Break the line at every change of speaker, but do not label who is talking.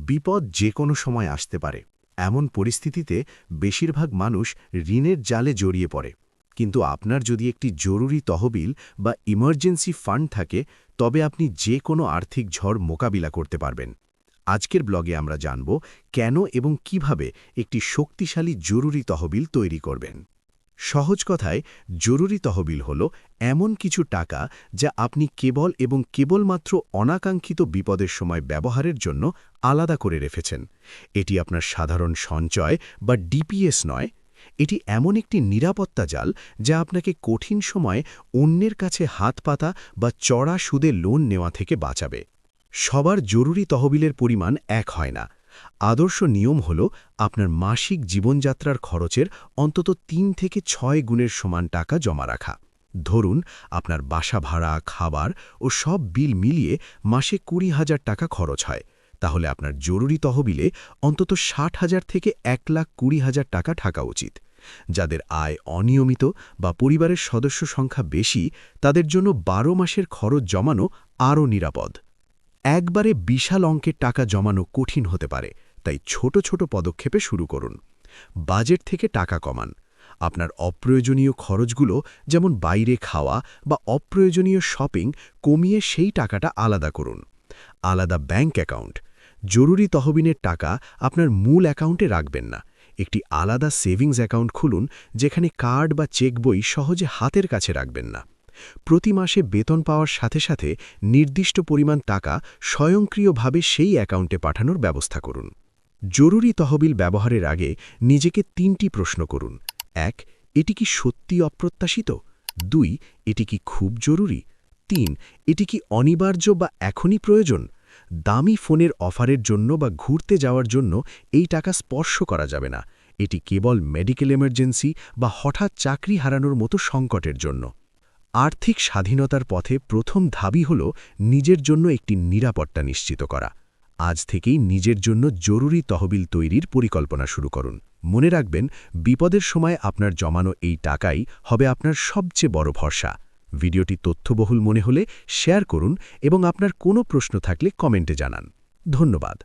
বিপদ যে কোনো সময় আসতে পারে। এমন পরিস্থিতিতে বেশিরভাগ মানুষ ঋণের জালে জড়িয়ে পড়ে। কিন্তু আপনার যদি একটি জরুরি তহবিল বা ইমার্জেন্সি ফান্ড থাকে, তবে আপনি যে কোনো আর্থিক ঝড় মোকাবিলা করতে পারবেন। আজকের ব্লগে আমরা জানব কেন এবং কিভাবে একটি শক্তিশালী জরুরি তহবিল তৈরি করবেন। সহজ কথায়, জরুরি তহবিল হল এমন কিছু টাকা যা আপনি কেবলমাত্র অনাকাঙ্ক্ষিত বিপদের সময় ব্যবহারের জন্য আলাদা করে রেখেছেন। এটি আপনার সাধারণ সঞ্চয় বা ডিপিএস নয়। এটি এমন একটি নিরাপত্তা জাল যা আপনাকে কঠিন সময়ে অন্যের কাছে হাত পাতা বা চড়া সুদে লোন নেওয়া থেকে বাঁচাবে। সবার জরুরি তহবিলের পরিমাণ এক হয় না। আদর্শ নিয়ম হল আপনার মাসিক জীবনযাত্রার খরচের অন্তত ৩ থেকে ৬ গুণের সমান টাকা জমা রাখা। ধরুন, আপনার বাসা ভাড়া, খাবার ও সব বিল মিলিয়ে মাসে ২০,০০০ টাকা খরচ হয়। তাহলে আপনার জরুরি তহবিলে অন্তত ৬০,০০০ থেকে ১,২০,০০০ টাকা থাকা উচিত। যাদের আয় অনিয়মিত বা পরিবারের সদস্য সংখ্যা বেশি, তাদের জন্য ১২ মাসের খরচ জমানো আরও নিরাপদ। একবারে বিশাল অঙ্কের টাকা জমানো কঠিন হতে পারে, তাই ছোট ছোট পদক্ষেপে শুরু করুন। বাজেট থেকে টাকা কমান। আপনার অপ্রয়োজনীয় খরচগুলো, যেমন বাইরে খাওয়া বা অপ্রয়োজনীয় শপিং, কমিয়ে সেই টাকাটা আলাদা করুন। আলাদা ব্যাংক অ্যাকাউন্ট। জরুরি তহবিলের টাকা আপনার মূল অ্যাকাউন্টে রাখবেন না। একটি আলাদা সেভিংস অ্যাকাউন্ট খুলুন, যেখানে কার্ড বা চেক বই সহজে হাতের কাছে রাখবেন না। প্রতি মাসে বেতন পাওয়ার সাথে সাথে নির্দিষ্ট পরিমাণ টাকা স্বয়ংক্রিয়ভাবে সেই অ্যাকাউন্টে পাঠানোর ব্যবস্থা করুন। জরুরি তহবিল ব্যবহারের আগে নিজেকে ৩টি প্রশ্ন করুন। ১. এটি কি সত্যি অপ্রত্যাশিত? ২. এটি কি খুব জরুরি? ৩. এটি কি অনিবার্য বা এখনই প্রয়োজন? দামি ফোনের অফারের জন্য বা ঘুরতে যাওয়ার জন্য এই টাকা স্পর্শ করা যাবে না। এটি কেবল মেডিকেল এমার্জেন্সি বা হঠাৎ চাকরি হারানোর মতো সংকটের জন্য। আর্থিক স্বাধীনতার পথে প্রথম ধাপই হল নিজের জন্য একটি নিরাপত্তা নিশ্চিত করা। আজ থেকেই নিজের জন্য জরুরি তহবিল তৈরির পরিকল্পনা শুরু করুন। মনে রাখবেন, বিপদের সময় আপনার জমানো এই টাকাই হবে আপনার সবচেয়ে বড় ভরসা। ভিডিওটি তথ্যবহুল মনে হলে শেয়ার করুন এবং আপনার কোনো প্রশ্ন থাকলে কমেন্টে জানান। ধন্যবাদ।